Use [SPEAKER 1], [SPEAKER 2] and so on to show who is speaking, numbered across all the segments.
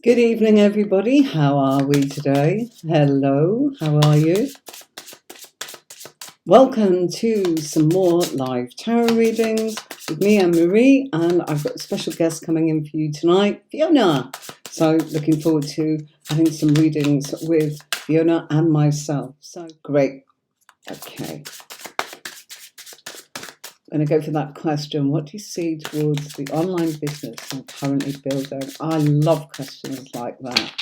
[SPEAKER 1] Good evening, everybody. How are we today? Hello, how are you? Welcome to some more live tarot readings with me, Anne-Marie, and I've got a special guest coming in for you tonight, Fiona. So looking forward to having some readings with Fiona and myself. So great. Okay. I'm going to go for that question. What do you see towards the online business I'm currently building? I love questions like that.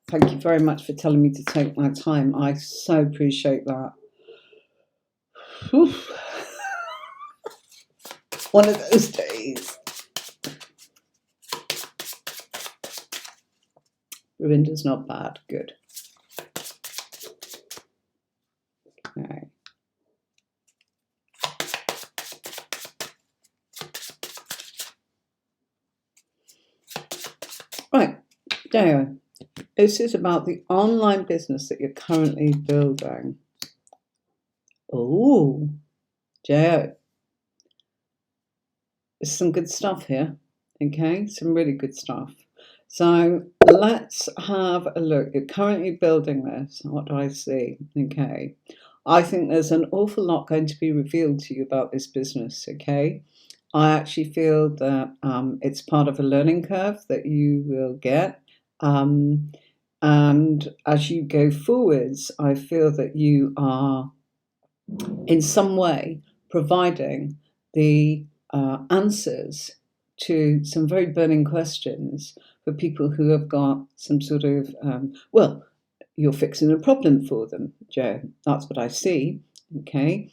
[SPEAKER 1] Thank you very much for telling me to take my time. I so appreciate that. Oof. One of those days. Rawinda's not bad. Good. Okay. Right, Deo. This is about the online business that you're currently building. Oh, Deo. There's some good stuff here. Okay, some really good stuff. So let's have a look. You're currently building this. What do I see? Okay. I think there's an awful lot going to be revealed to you about this business, okay? I actually feel that it's part of a learning curve that you will get. And as you go forwards, I feel that you are in some way providing the answers to some very burning questions for people who have got some sort of, well, you're fixing a problem for them, Joe. That's what I see, okay?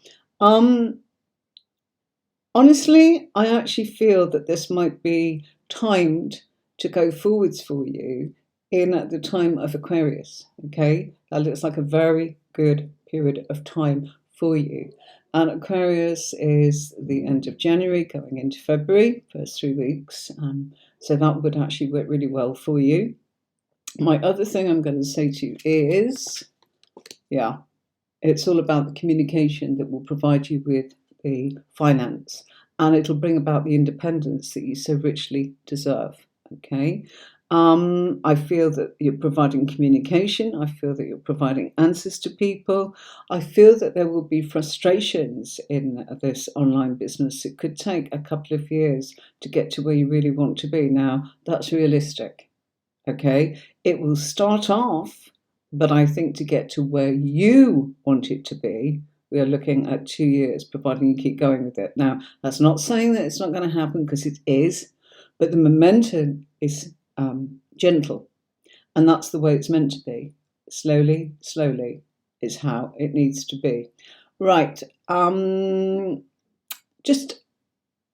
[SPEAKER 1] Honestly, I actually feel that this might be timed to go forwards for you in at the time of Aquarius, okay? That looks like a very good period of time for you. And Aquarius is the end of January going into February, first 3 weeks. So that would actually work really well for you. My other thing I'm going to say to you is, yeah, it's all about the communication that will provide you with the finance, and it'll bring about the independence that you so richly deserve, okay? I feel that you're providing communication. I feel that you're providing answers to people. I feel that there will be frustrations in this online business. It could take a couple of years to get to where you really want to be. Now, that's realistic, okay? It will start off, but I think to get to where you want it to be, we are looking at 2 years, providing you keep going with it. Now, that's not saying that it's not going to happen, because it is, but the momentum is gentle, and that's the way it's meant to be. Slowly, slowly is how it needs to be. Right, just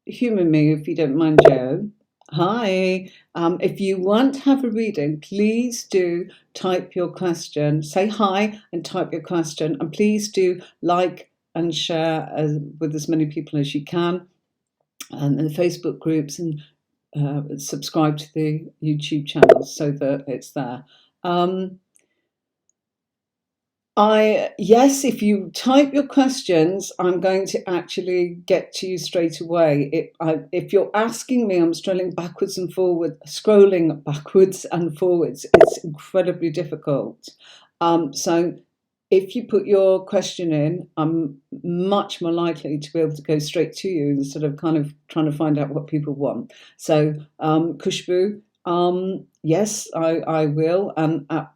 [SPEAKER 1] humour me if you don't mind, Joe. Hi. If you want to have a reading, please do type your question. Say hi and type your question, and please do like and share with as many people as you can, and the Facebook groups, and subscribe to the YouTube channel so that it's there. Yes, if you type your questions, I'm going to actually get to you straight away. If you're asking me, I'm scrolling backwards and forwards. It's incredibly difficult. So if you put your question in, I'm much more likely to be able to go straight to you instead of kind of trying to find out what people want. So, Kushbu, yes, I will. And at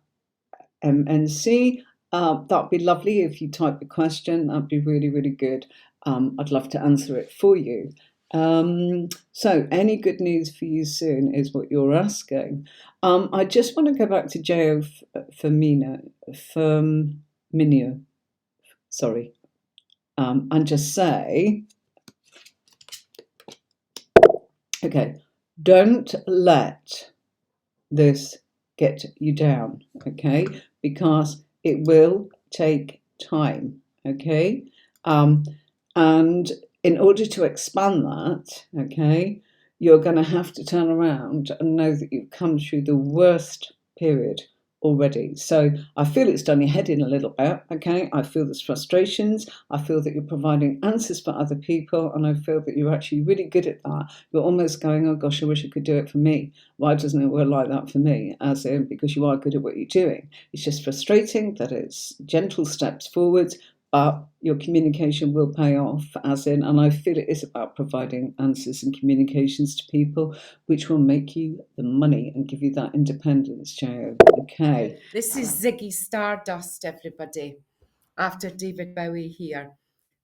[SPEAKER 1] MNC, that'd be lovely if you type your question. That'd be really, really good. I'd love to answer it for you. So any good news for you soon is what you're asking. I just want to go back to Geo Firmino, sorry, and just say, okay, don't let this get you down, okay, because it will take time, okay? And in order to expand that, okay, you're going to have to turn around and know that you've come through the worst period already. So I feel it's done your head in a little bit, okay? I feel there's frustrations. I feel that you're providing answers for other people, and I feel that you're actually really good at that. You're almost going, oh gosh, I wish I could do it for me. Why doesn't it work like that for me? As in, because you are good at what you're doing. It's just frustrating that it's gentle steps forwards, but your communication will pay off, as in, and I feel it is about providing answers and communications to people, which will make you the money and give you that independence, Jo. Okay.
[SPEAKER 2] This is Ziggy Stardust, everybody, after David Bowie here.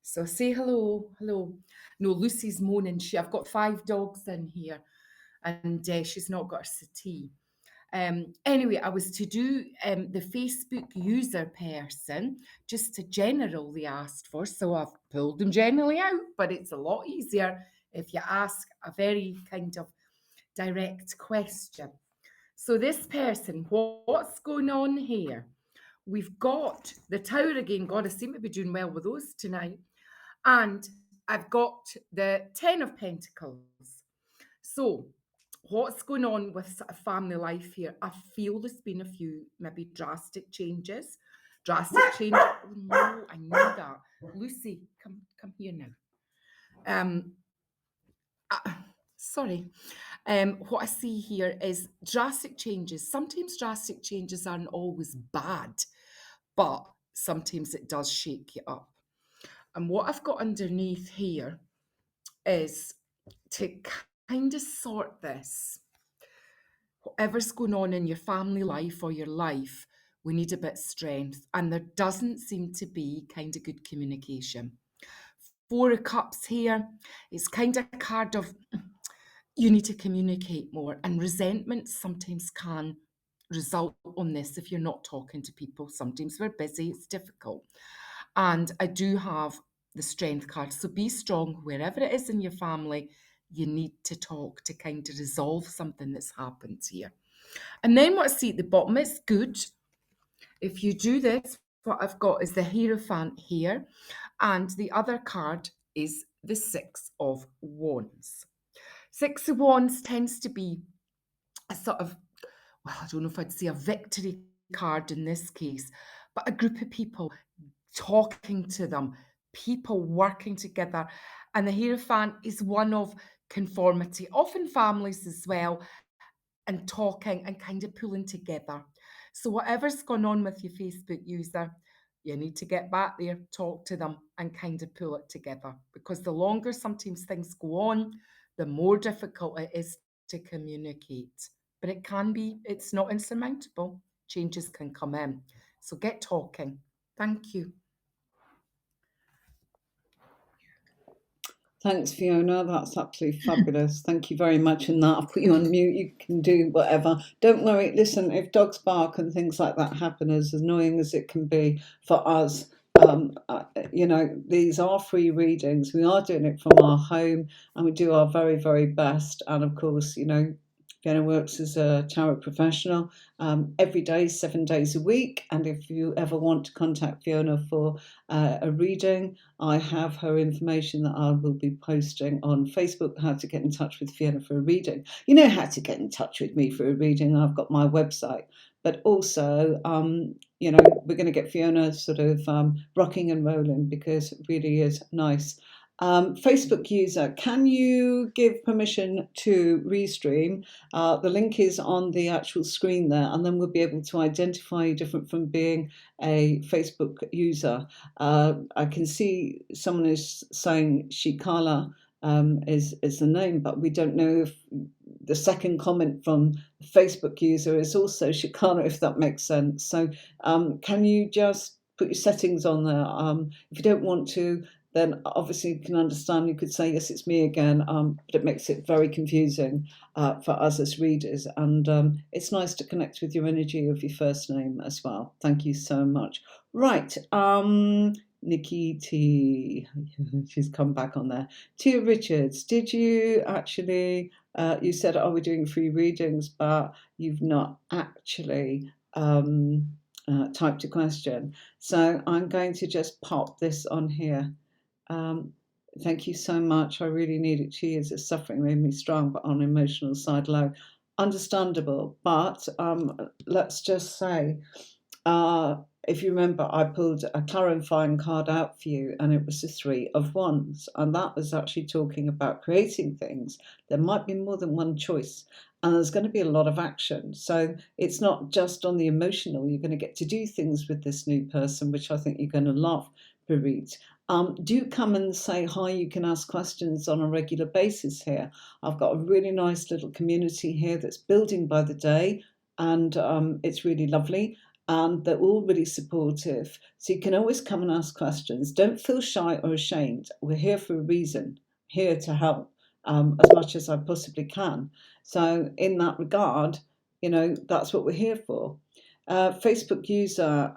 [SPEAKER 2] So say hello, hello. No, Lucy's moaning. I've got 5 dogs in here, and she's not got her settee. Anyway, I was to do the Facebook user person, just to generally asked for, so I've pulled them generally out, but it's a lot easier if you ask a very kind of direct question. So this person, what's going on here? We've got the Tower again. God, I seem to be doing well with those tonight. And I've got the 10 of Pentacles. So what's going on with sort of family life here? I feel there's been a few maybe drastic changes. Drastic change. Oh, no, I knew that. Lucy, come here now. Sorry. What I see here is drastic changes. Sometimes drastic changes aren't always bad, but sometimes it does shake you up. And what I've got underneath here is to kind of sort this. Whatever's going on in your family life or your life, we need a bit of strength. And there doesn't seem to be kind of good communication. 4 of Cups here is kind of a card of you need to communicate more, and resentment sometimes can result on this if you're not talking to people. Sometimes we're busy, it's difficult. And I do have the Strength card. So be strong wherever it is in your family. You need to talk to kind of resolve something that's happened here. And then what I see at the bottom, it's good. If you do this, what I've got is the Hierophant here. And the other card is the 6 of Wands. 6 of Wands tends to be a sort of, well, I don't know if I'd say a victory card in this case, but a group of people talking to them, people working together. And the Hierophant is one of conformity, often families as well, and talking and kind of pulling together. So whatever's going on with your Facebook user, you need to get back there, talk to them, and kind of pull it together. Because the longer sometimes things go on, the more difficult it is to communicate. But it can be, it's not insurmountable. Changes can come in. So get talking. Thank you.
[SPEAKER 1] Thanks, Fiona. That's absolutely fabulous. Thank you very much. And that I'll put you on mute. You can do whatever. Don't worry. Listen, if dogs bark and things like that happen, as annoying as it can be for us, these are free readings. We are doing it from our home, and we do our very, very best. And of course, Fiona works as a tarot professional every day, 7 days a week. And if you ever want to contact Fiona for a reading, I have her information that I will be posting on Facebook, how to get in touch with Fiona for a reading. You know how to get in touch with me for a reading. I've got my website. But also, we're going to get Fiona sort of rocking and rolling, because it really is nice. Facebook user, can you give permission to Restream? The link is on the actual screen there, and then we'll be able to identify you different from being a Facebook user. I can see someone is saying Shikala is the name, but we don't know if the second comment from the Facebook user is also Shikala, if that makes sense. So can you just put your settings on there? If you don't want to, then obviously you can understand, you could say, yes, it's me again, but it makes it very confusing for us as readers. And it's nice to connect with your energy of your first name as well. Thank you so much. Right, Nikki T, she's come back on there. Tia Richards, did you actually, you said, we're doing free readings, but you've not actually typed a question. So I'm going to just pop this on here. Thank you so much. I really need it. 2 years of suffering made me strong, but on emotional side low. understandable. But let's just say, if you remember, I pulled a clarifying card out for you, and it was the Three of Wands, and that was actually talking about creating things. There might be more than one choice, and there's going to be a lot of action. So it's not just on the emotional. You're going to get to do things with this new person, which I think you're going to love, Parit. Do come and say hi. You can ask questions on a regular basis here. I've got a really nice little community here that's building by the day, and it's really lovely. And they're all really supportive. So you can always come and ask questions. Don't feel shy or ashamed. We're here for a reason, here to help as much as I possibly can. So, in that regard, that's what we're here for. Facebook user,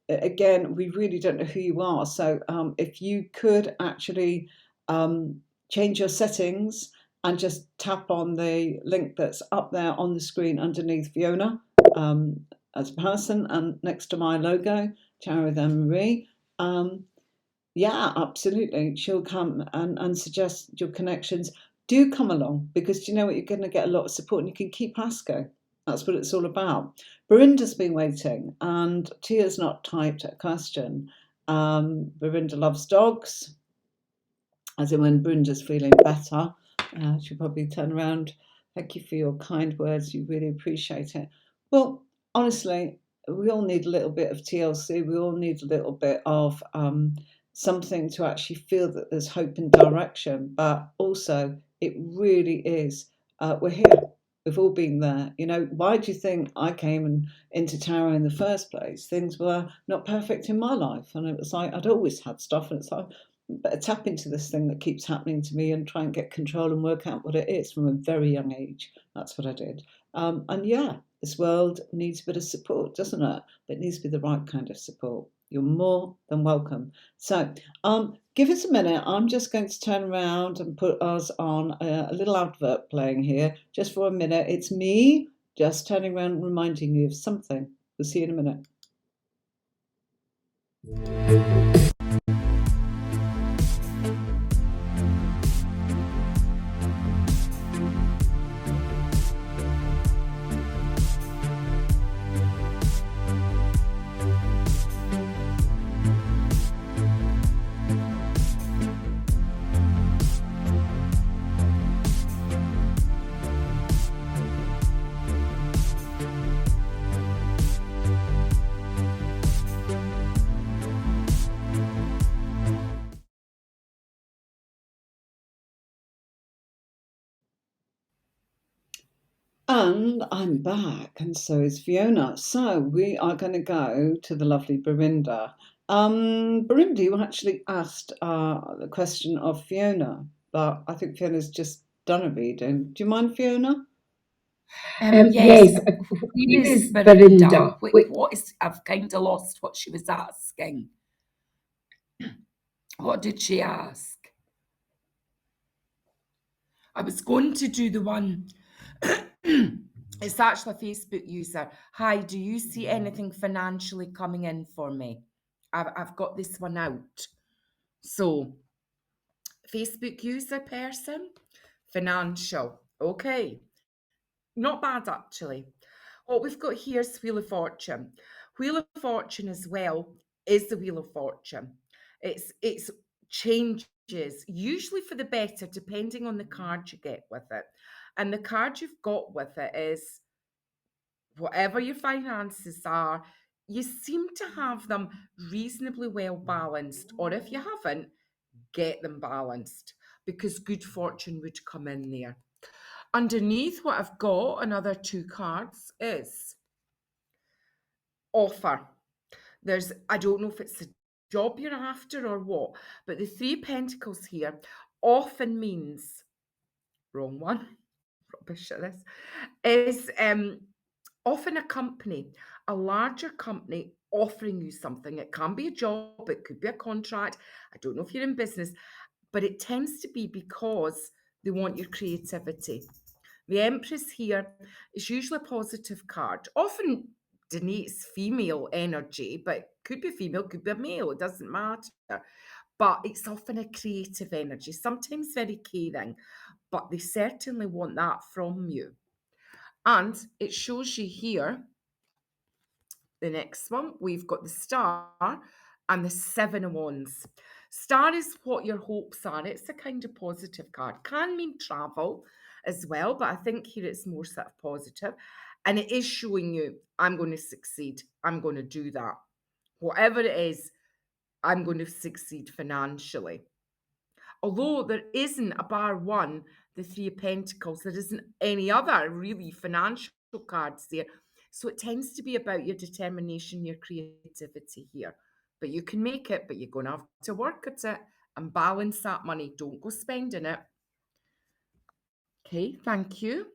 [SPEAKER 1] again, we really don't know who you are. So, if you could actually change your settings and just tap on the link that's up there on the screen underneath Fiona. As a person and next to my logo, Tara Then Marie. Yeah, absolutely. She'll come and suggest your connections. Do come along, because you know what? You're going to get a lot of support, and you can keep asking. That's what it's all about. Barinda's been waiting, and Tia's not typed a question. Barinda loves dogs, as in when Barinda's feeling better. She'll probably turn around. Thank you for your kind words. You really appreciate it. Well, honestly, we all need a little bit of TLC. We all need a little bit of something to actually feel that there's hope and direction. But also, it really is. We're here. We've all been there. Why do you think I came into tarot in the first place? Things were not perfect in my life, and it was like I'd always had stuff, and it's like, better tap into this thing that keeps happening to me and try and get control and work out what it is from a very young age. That's what I did. And yeah, this world needs a bit of support, doesn't it? But it needs to be the right kind of support. You're more than welcome. So give us a minute. I'm just going to turn around and put us on a little advert playing here just for a minute. It's me just turning around and reminding you of something. We'll see you in a minute. And I'm back, and so is Fiona. So we are going to go to the lovely Barinda. Barinda, you actually asked the question of Fiona, but I think Fiona's just done a reading. Do you mind, Fiona?
[SPEAKER 2] Yes. Where is Belinda? What is? I've kind of lost what she was asking. What did she ask? I was going to do the one. It's actually a Facebook user. Hi, do you see anything financially coming in for me? I've got this one out. So, Facebook user person, financial. Okay, not bad actually. What we've got here is Wheel of Fortune. Wheel of Fortune as well is the Wheel of Fortune. It's changes, usually for the better, depending on the card you get with it. And the card you've got with it is whatever your finances are, you seem to have them reasonably well balanced. Or if you haven't, get them balanced, because good fortune would come in there. Underneath what I've got, another two cards, is offer. I don't know if it's a job you're after or what, but the Three Pentacles here often means, wrong one, rubbish at this, is often a company, a larger company offering you something. It can be a job, it could be a contract. I don't know if you're in business, but it tends to be because they want your creativity. The Empress here is usually a positive card. Often denotes female energy, but could be female, could be a male, it doesn't matter. But it's often a creative energy, sometimes very caring, but they certainly want that from you. And it shows you here, the next one, we've got the star and the seven of wands. Star is what your hopes are. It's a kind of positive card. Can mean travel as well, but I think here it's more sort of positive. And it is showing you, I'm going to succeed. I'm going to do that. Whatever it is, I'm going to succeed financially. Although there isn't a bar one, the Three of Pentacles, there isn't any other really financial cards there. So it tends to be about your determination, your creativity here. But you can make it, but you're going to have to work at it and balance that money. Don't go spending it. Okay, thank you.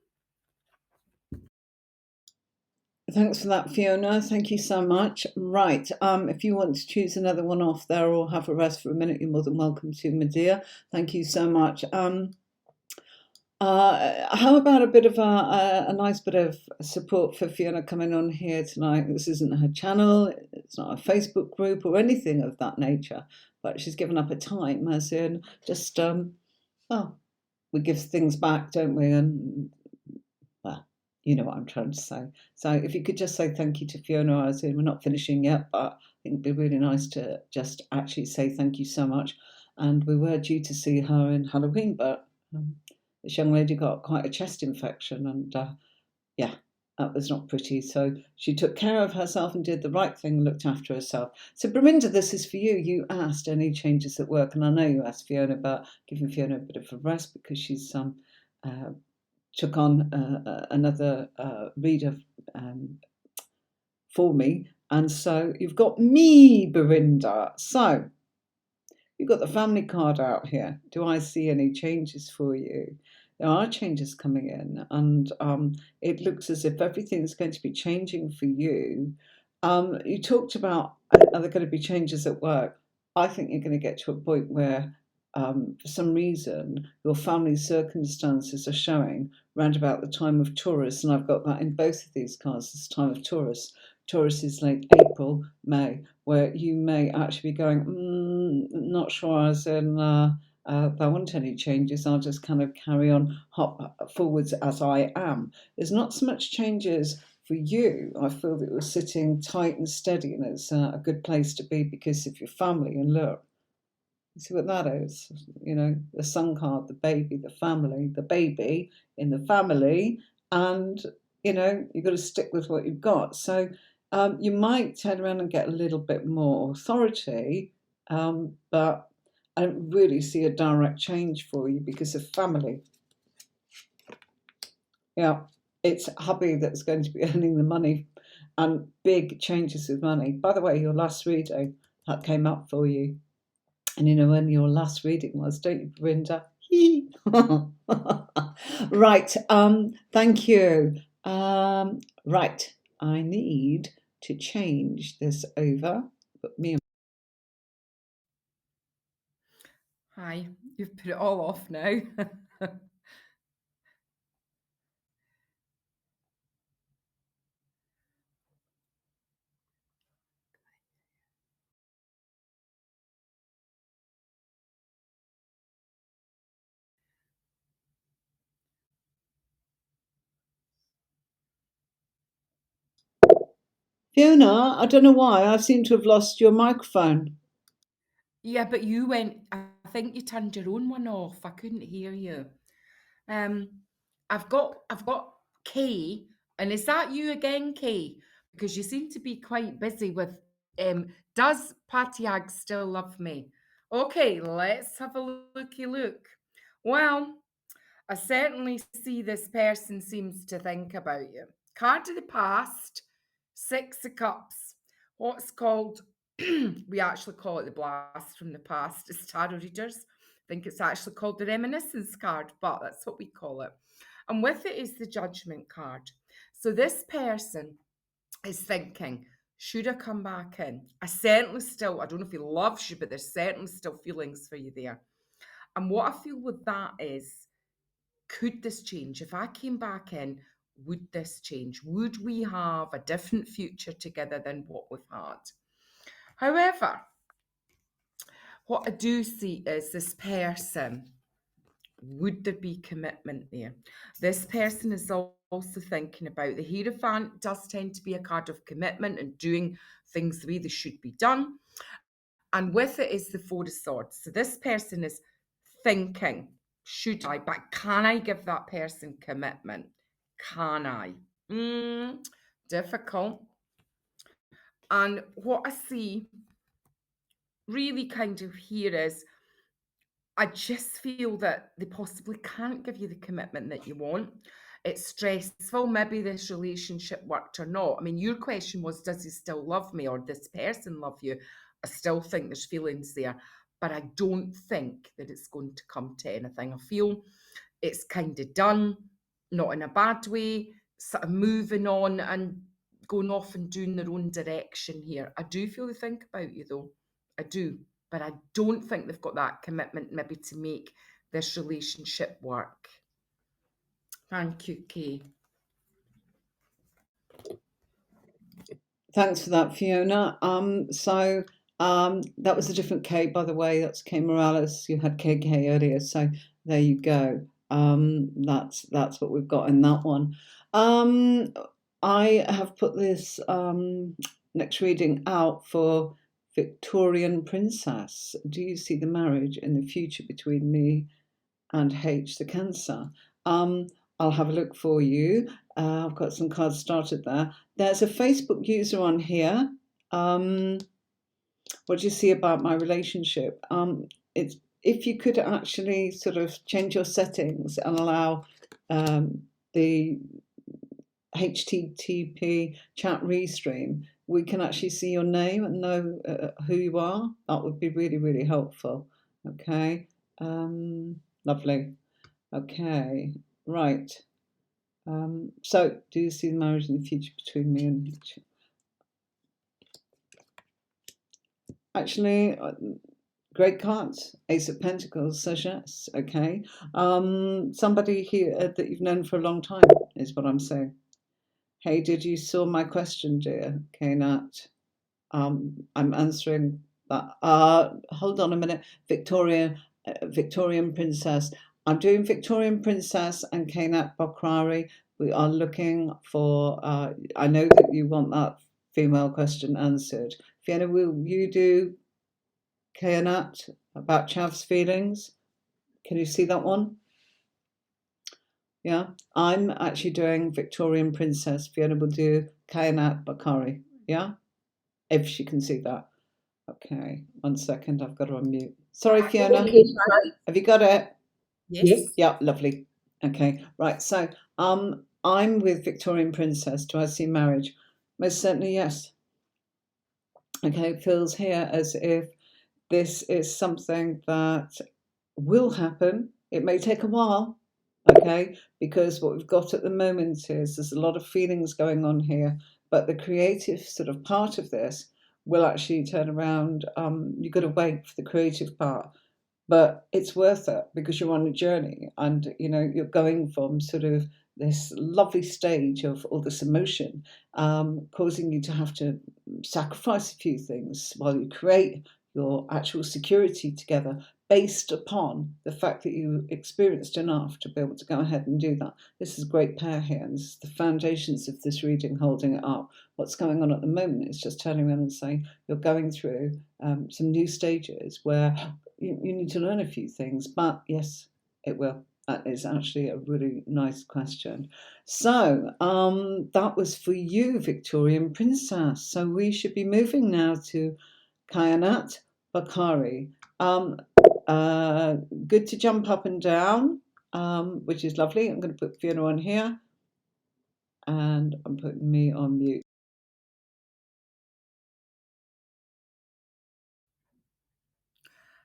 [SPEAKER 1] Thanks for that, Fiona. Thank you so much. Right, if you want to choose another one off there or have a rest for a minute, you're more than welcome to, my dear. Thank you so much. How about a bit of a nice bit of support for Fiona coming on here tonight? This isn't her channel, it's not a Facebook group or anything of that nature, but she's given up her time, as in just, well, we give things back, don't we? And, well, you know what I'm trying to say. So if you could just say thank you to Fiona, as in we're not finishing yet, but I think it'd be really nice to just actually say thank you so much. And we were due to see her in Halloween, but this young lady got quite a chest infection, and yeah, that was not pretty. So she took care of herself and did the right thing and looked after herself. So Braminda, this is for you. You asked any changes at work, and I know you asked Fiona about giving Fiona a bit of a rest because she's took on another reader for me. And so you've got me, Braminda. So you've got the family card out here. Do I see any changes for you? There are changes coming in, and it looks as if everything's going to be changing for you. You talked about, are there going to be changes at work? I think you're going to get to a point where, for some reason, your family circumstances are showing round about the time of Taurus, and I've got that in both of these cards, this time of Taurus. Taurus is late April, May, where you may actually be going, not sure as in there weren't any changes, I'll just kind of carry on, hop forwards as I am. There's not so much changes for you. I feel that you're sitting tight and steady, and it's a good place to be because of your family. And look, you see what that is? You know, the sun card, the baby, the family, the baby in the family, and you know, you've got to stick with what you've got. So you might turn around and get a little bit more authority, but I don't really see a direct change for you because of family. Yeah, it's hubby that's going to be earning the money and big changes with money. By the way, your last reading, that came up for you. And you know when your last reading was, don't you, Brenda? Right, thank you. Right, I need to change this over. But me and
[SPEAKER 2] Hi, you've put it all off now.
[SPEAKER 1] Fiona, I don't know why, I seem to have lost your microphone.
[SPEAKER 2] Yeah, but you went, I think you turned your own one off. I couldn't hear you. Um, I've got Kay, and is that you again, Kay? Because you seem to be quite busy with does Patiag still love me? Okay, let's have a looky look. Well, I certainly see this person seems to think about you. Card of the past, Six of Cups. What's called, we actually call it the blast from the past as tarot readers. I think it's actually called the reminiscence card, but that's what we call it. And with it is the judgment card. So this person is thinking, should I come back in? I certainly still, I don't know if he loves you, but there's certainly still feelings for you there. And what I feel with that is, could this change? If I came back in, would this change? Would we have a different future together than what we've had? However, what I do see is this person, would there be commitment there? This person is also thinking about. The Hierophant does tend to be a card of commitment and doing things the way they should be done. And with it is the Four of Swords. So this person is thinking, should I, but can I give that person commitment? Can I? Difficult. And what I see really kind of here is I just feel that they possibly can't give you the commitment that you want. It's stressful. Maybe this relationship worked or not. I mean, your question was, does he still love me or this person love you? I still think there's feelings there, but I don't think that it's going to come to anything. I feel it's kind of done, not in a bad way, sort of moving on and going off and doing their own direction here. I do feel they think about you though. I do. But I don't think they've got that commitment maybe to make this relationship work. Thank you, Kay.
[SPEAKER 1] Thanks for that, Fiona. That was a different Kay, by the way. That's Kay Morales. You had KK earlier, so there you go. That's what we've got in that one. I have put this next reading out for Victorian Princess. Do you see the marriage in the future between me and H, the Cancer? I'll have a look for you. I've got some cards started there. There's a Facebook user on here. What do you see about my relationship? It's if you could actually sort of change your settings and allow the HTTP chat restream, we can actually see your name and know who you are. That would be really, really helpful. Okay. Lovely. Okay. Right. So, do you see the marriage in the future between me and H? Actually, great cards. Ace of Pentacles says yes. Okay. Somebody here that you've known for a long time is what I'm saying. Hey, did you saw my question, dear? Okay, Nat. I'm answering that. Hold on a minute. Victorian Princess. I'm doing Victorian Princess and Kanat Bakrari. We are looking for, I know that you want that female question answered. Fiona, will you do Kanat about Chav's feelings? Can you see that one? Yeah, I'm actually doing Victorian Princess. Fiona will do Kanat Bakari. Yeah, if she can see that. Okay, 1 second. I've got to unmute. Sorry, Fiona.
[SPEAKER 3] Okay,
[SPEAKER 1] Have you got it?
[SPEAKER 2] Yes.
[SPEAKER 1] Yeah, lovely. Okay, right. So, I'm with Victorian Princess. Do I see marriage? Most certainly, yes. Okay, it feels here as if this is something that will happen. It may take a while, okay, because what we've got at the moment is there's a lot of feelings going on here, but the creative sort of part of this will actually turn around. You've got to wait for the creative part, but it's worth it because you're on a journey and you're going from sort of this lovely stage of all this emotion, causing you to have to sacrifice a few things while you create your actual security together based upon the fact that you experienced enough to be able to go ahead and do that. This is a great pair here, and this is the foundations of this reading holding it up. What's going on at the moment is just turning around and saying you're going through some new stages where you need to learn a few things, but yes, it will. That is actually a really nice question. So that was for you, Victorian Princess. So we should be moving now to Kayanat Bakari. Good to jump up and down, which is lovely. I'm going to put Fiona on here, and I'm putting me on mute.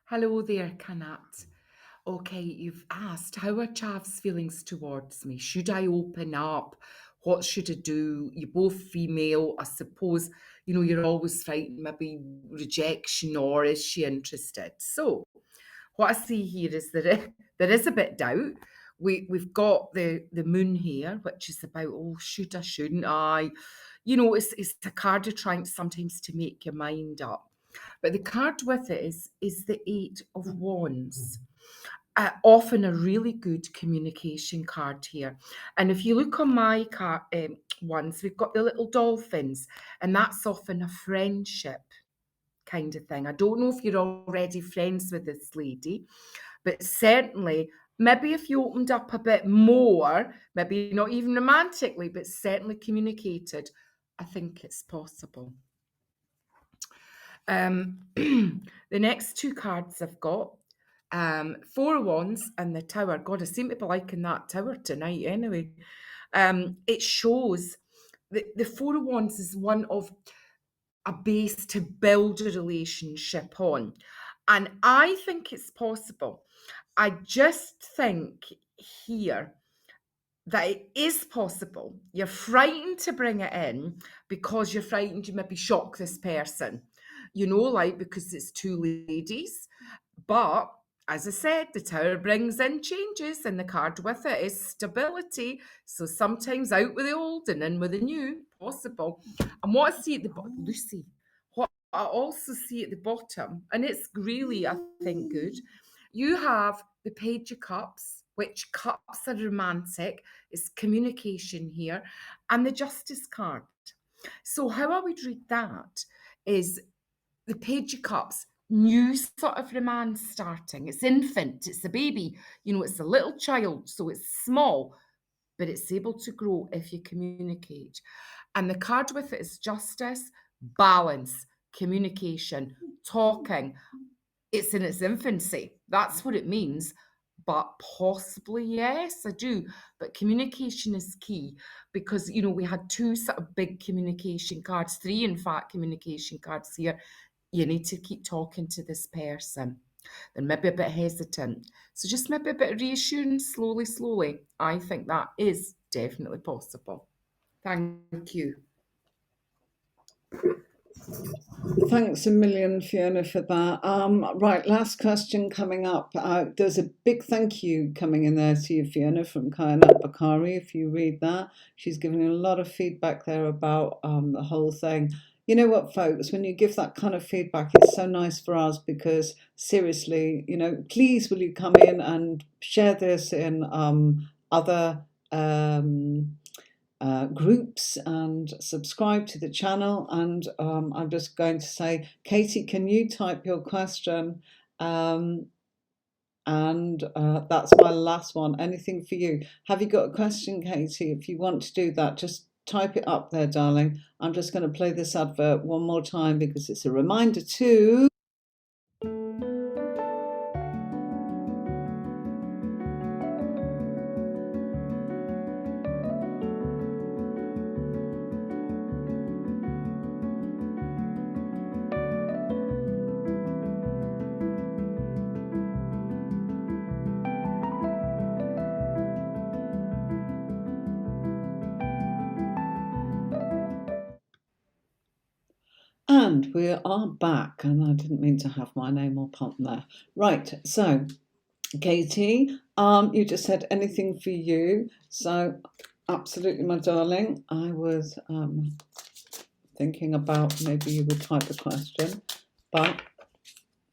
[SPEAKER 2] Hello there, Kanat. Okay, you've asked, how are Chav's feelings towards me? Should I open up? What should I do? You're both female, I suppose. You're always fighting maybe rejection, or is she interested? So, what I see here is that there is a bit doubt. We've got the moon here, which is about, oh, should I, shouldn't I? It's a card of trying sometimes to make your mind up. But the card with it is the Eight of Wands. often a really good communication card here. And if you look on my card ones, we've got the little dolphins, and that's often a friendship kind of thing. I don't know if you're already friends with this lady, but certainly, maybe if you opened up a bit more, maybe not even romantically, but certainly communicated, I think it's possible. The next two cards I've got, Four of Wands and the Tower. God, I seem to be liking that Tower tonight anyway. It shows the Four of Wands is one of a base to build a relationship on. And I think it's possible. I just think here that it is possible. You're frightened to bring it in because you're frightened you maybe shock this person, like because it's two ladies. But as I said, the Tower brings in changes, and the card with it is stability. So sometimes out with the old and in with the new, possible. And what I see at the bottom, Lucy, what I also see at the bottom, and it's really, I think, good. You have the Page of Cups, which cups are romantic. It's communication here, and the Justice card. So how I would read that is the Page of Cups, new sort of romance starting. It's infant, it's a baby, it's a little child, so it's small, but it's able to grow if you communicate. And the card with it is justice, balance, communication, talking. It's in its infancy. That's what it means. But possibly, yes, I do. But communication is key because, we had two sort of big communication cards, three, in fact, communication cards here. You need to keep talking to this person. They're maybe a bit hesitant. So just maybe a bit of reassurance, slowly, slowly. I think that is definitely possible. Thank you.
[SPEAKER 1] Thanks a million, Fiona, for that. Right, last question coming up. There's a big thank you coming in there to you, Fiona, from Kainat Bakari. If you read that, she's giving a lot of feedback there about the whole thing. You know what, folks, when you give that kind of feedback, it's so nice for us because seriously, please will you come in and share this in other groups and subscribe to the channel. And I'm just going to say, Katie, can you type your question? And that's my last one. Anything for you? Have you got a question, Katie? If you want to do that, just type it up there, darling. I'm just going to play this advert one more time because it's a reminder to... And we are back, and I didn't mean to have my name up on there. Right, so Katie, you just said anything for you. So absolutely, my darling. I was thinking about maybe you would type a question, but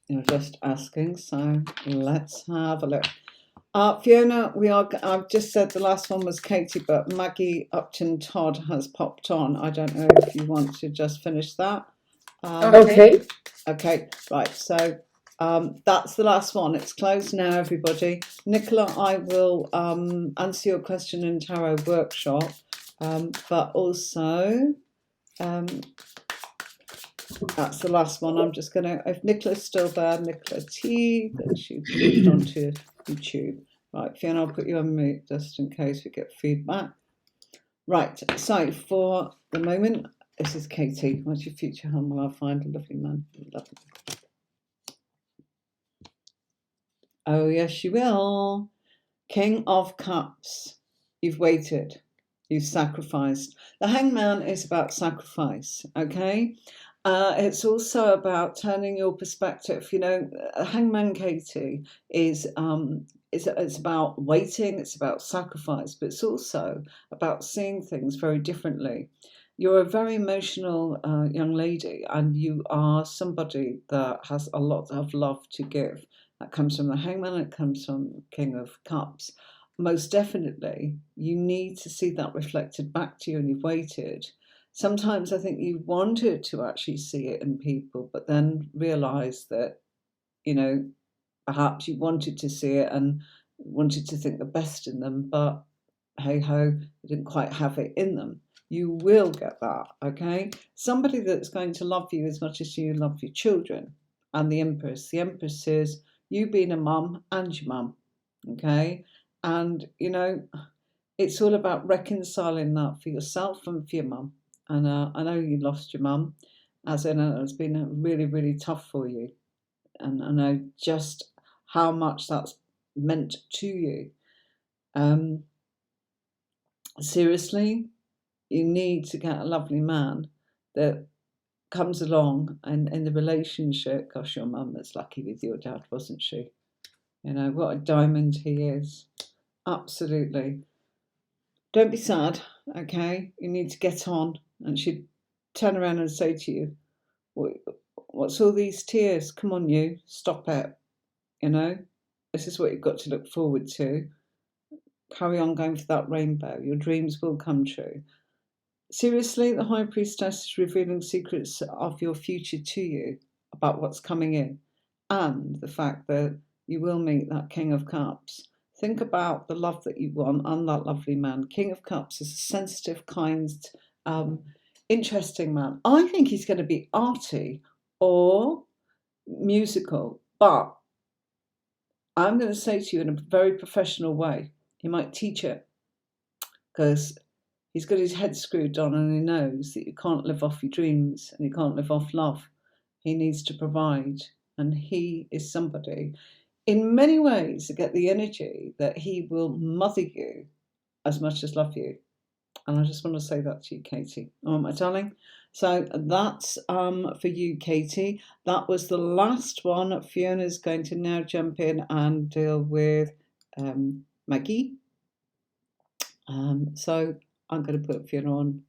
[SPEAKER 1] you're just asking. So let's have a look. Fiona, I've just said the last one was Katie, but Maggie Upton Todd has popped on. I don't know if you want to just finish that.
[SPEAKER 2] Okay.
[SPEAKER 1] Okay, right. So that's the last one. It's closed now, everybody. Nicola, I will answer your question in Tarot Workshop, but also that's the last one. I'm just going to, if Nicola's still there, Nicola T, then she's moved on to YouTube. Right, Fiona, I'll put you on mute just in case we get feedback. Right, so for the moment, this is Katie. What's your future home? Will I find a lovely man? Lovely. Oh, yes, you will. King of Cups. You've waited. You've sacrificed. The Hangman is about sacrifice, okay? It's also about turning your perspective. Hangman Katie is it's about waiting, it's about sacrifice, but it's also about seeing things very differently. you're a very emotional young lady, and you are somebody that has a lot of love to give. That comes from the Hangman, it comes from King of Cups. Most definitely, you need to see that reflected back to you, and you've waited. Sometimes I think you wanted to actually see it in people, but then realised that, you know, perhaps you wanted to see it and wanted to think the best in them, but hey ho, they didn't quite have it in them. You will get that, okay? Somebody that's going to love you as much as you love your children. And the Empress. The Empress is you being a mum and your mum, okay? And, you know, it's all about reconciling that for yourself and for your mum. And I know you lost your mum, as in it's been really, really tough for you. And I know just how much that's meant to you. Seriously, you need to get a lovely man that comes along and in the relationship. Gosh, your mum was lucky with your dad, wasn't she? You know, what a diamond he is. Absolutely. Don't be sad, okay? You need to get on. And she'd turn around and say to you, what's all these tears? Come on, you, stop it. You know, this is what you've got to look forward to. Carry on going for that rainbow. Your dreams will come true. Seriously, the High Priestess is revealing secrets of your future to you about what's coming in, and the fact that you will meet that King of Cups. Think about the love that you want and that lovely man. King of Cups is a sensitive, kind, um, interesting man. I think he's going to be arty or musical, but I'm going to say to you in a very professional way, he might teach it because he's got his head screwed on and he knows that you can't live off your dreams and you can't live off love. He needs to provide, and he is somebody in many ways to get the energy that he will mother you as much as love you. And I just want to say that to you, Katie. Oh, my darling. So that's for you, Katie. That was the last one. Fiona's going to now jump in and deal with Maggie. So I'm going to put Fiona on.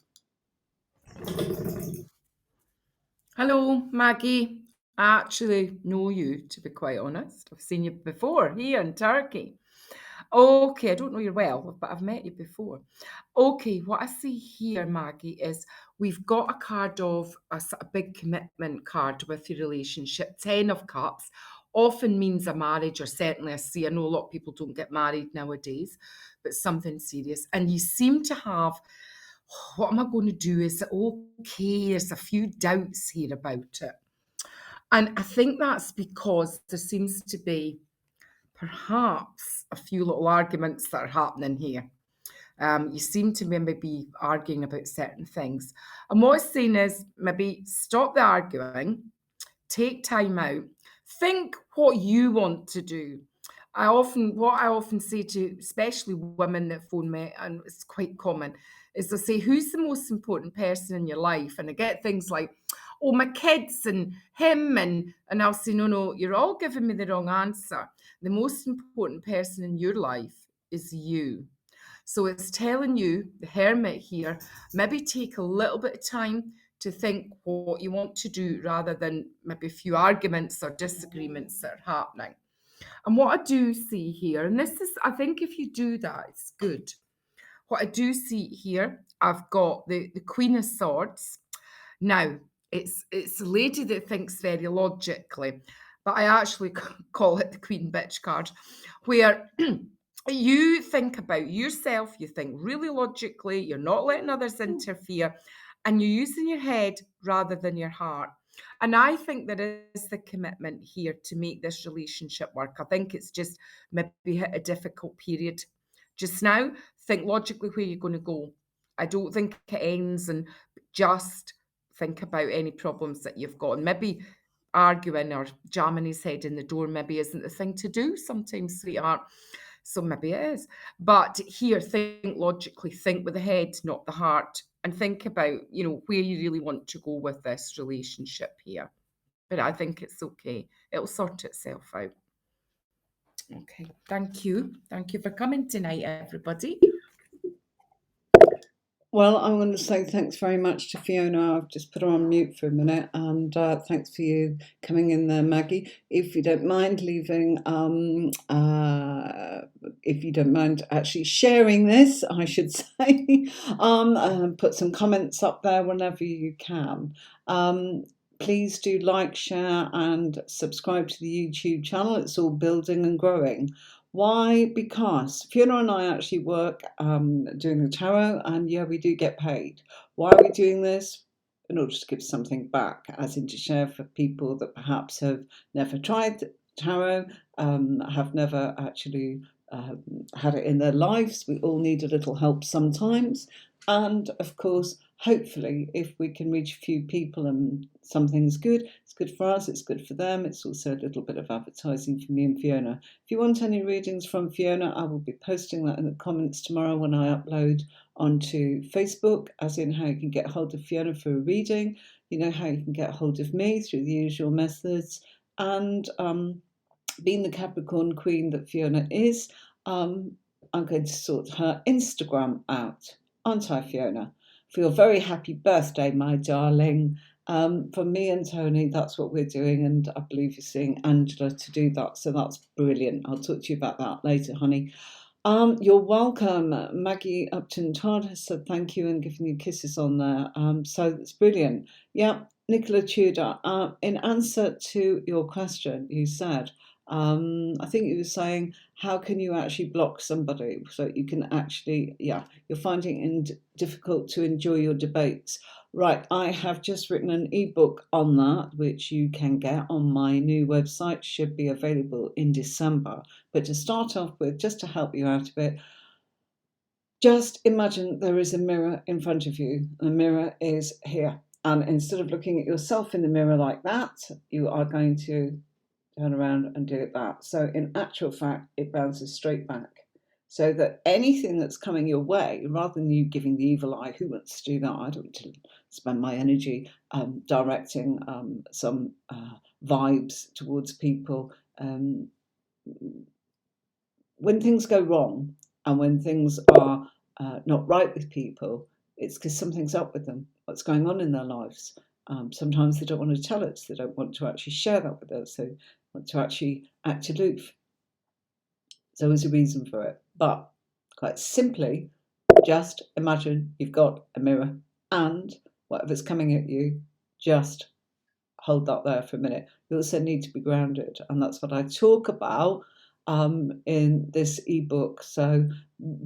[SPEAKER 2] Hello, Maggie. I actually know you, to be quite honest. I've seen you before here in Turkey. Okay, I don't know you well, but I've met you before. Okay, what I see here, Maggie, is we've got a card of a sort of big commitment card with your relationship. 10 of Cups often means a marriage, or certainly I know a lot of people don't get married nowadays, but something serious. And you seem to have, what am I going to do? Is it okay? There's a few doubts here about it. And I think that's because there seems to be perhaps a few little arguments that are happening here. You seem to maybe be arguing about certain things. And what it's saying is maybe stop the arguing, take time out, think what you want to do. What I often say to especially women that phone me, and it's quite common, is they'll say, who's the most important person in your life? And I get things like, oh, my kids and him, and I'll say, no, you're all giving me the wrong answer. The most important person in your life is you. So it's telling you, the hermit here, maybe take a little bit of time to think what you want to do rather than maybe a few arguments or disagreements that are happening. And what I do see here, and this is, I think if you do that, it's good. What I do see here, I've got the Queen of Swords. Now, it's a lady that thinks very logically, but I actually call it the Queen Bitch card, where you think about yourself, you think really logically, you're not letting others interfere, and you're using your head rather than your heart. And I think there is the commitment here to make this relationship work. I think it's just maybe hit a difficult period. Just now, think logically where you're going to go. I don't think it ends, and just think about any problems that you've got. And maybe arguing or jamming his head in the door maybe isn't the thing to do sometimes, sweetheart. So maybe it is. But here, think logically, think with the head, not the heart, and think about, where you really want to go with this relationship here. But I think it's okay. It'll sort itself out. Okay. Thank you. Thank you for coming tonight, everybody.
[SPEAKER 1] Well, I want to say thanks very much to Fiona. I've just put her on mute for a minute, and thanks for you coming in there, Maggie. If you don't mind leaving, if you don't mind actually sharing this, I should say, put some comments up there whenever you can. Please do like, share, and subscribe to the YouTube channel. It's all building and growing. Why? Because Fiona and I actually work doing the tarot, and yeah, we do get paid. Why are we doing this? In order to give something back, as in to share for people that perhaps have never tried tarot, have never actually had it in their lives. We all need a little help sometimes. And of course, hopefully, if we can reach a few people and something's good, it's good for us, it's good for them. It's also a little bit of advertising for me and Fiona. If you want any readings from Fiona, I will be posting that in the comments tomorrow when I upload onto Facebook, as in how you can get hold of Fiona for a reading. You know how you can get hold of me through the usual methods. And being the Capricorn Queen that Fiona is, I'm going to sort her Instagram out. Aren't I, Fiona? For your very happy birthday, my darling. For me and Tony, that's what we're doing, and I believe you're seeing Angela to do that, so that's brilliant. I'll talk to you about that later, honey. You're welcome. Maggie Upton Todd has said thank you and given you kisses on there. So that's brilliant. Yeah, Nicola Tudor. In answer to your question, you said, I think you were saying, how can you actually block somebody so you can actually, yeah, you're finding it difficult to enjoy your debates. Right, I have just written an ebook on that, which you can get on my new website, should be available in December. But to start off with, just to help you out a bit, just imagine there is a mirror in front of you. The mirror is here. And instead of looking at yourself in the mirror like that, you are going to turn around and do it that. So in actual fact, it bounces straight back. So that anything that's coming your way, rather than you giving the evil eye, who wants to do that? I don't want to spend my energy directing some vibes towards people. When things go wrong and when things are not right with people, it's because something's up with them. What's going on in their lives? Sometimes they don't want to tell us. They don't want to actually share that with us. They want to actually act aloof. There's always a reason for it. But quite simply, just imagine you've got a mirror and whatever's coming at you, just hold that there for a minute. You also need to be grounded, and that's what I talk about in this ebook. So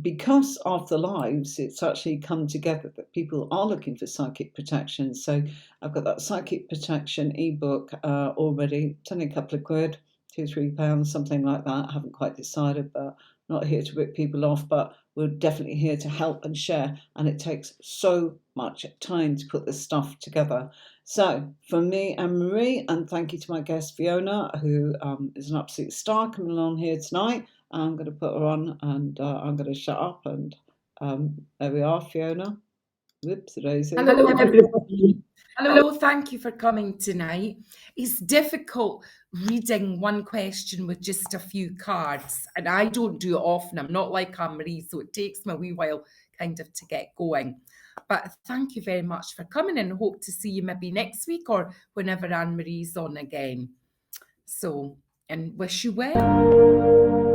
[SPEAKER 1] because of the lives, it's actually come together that people are looking for psychic protection. So I've got that psychic protection ebook already. It's only a couple of quid, £2-3, something like that. I haven't quite decided, but not here to rip people off, but we're definitely here to help and share. And it takes so much time to put this stuff together. So from me and Marie, and thank you to my guest Fiona, who is an absolute star coming along here tonight. I'm going to put her on, and I'm going to shut up. And there we are, Fiona. Whoops, daisy.
[SPEAKER 2] Hello, everybody. Hello, thank you for coming tonight. It's difficult reading one question with just a few cards, and I don't do it often. I'm not like Anne-Marie, so it takes me a wee while kind of to get going. But thank you very much for coming, and hope to see you maybe next week or whenever Anne-Marie's on again. So, and wish you well.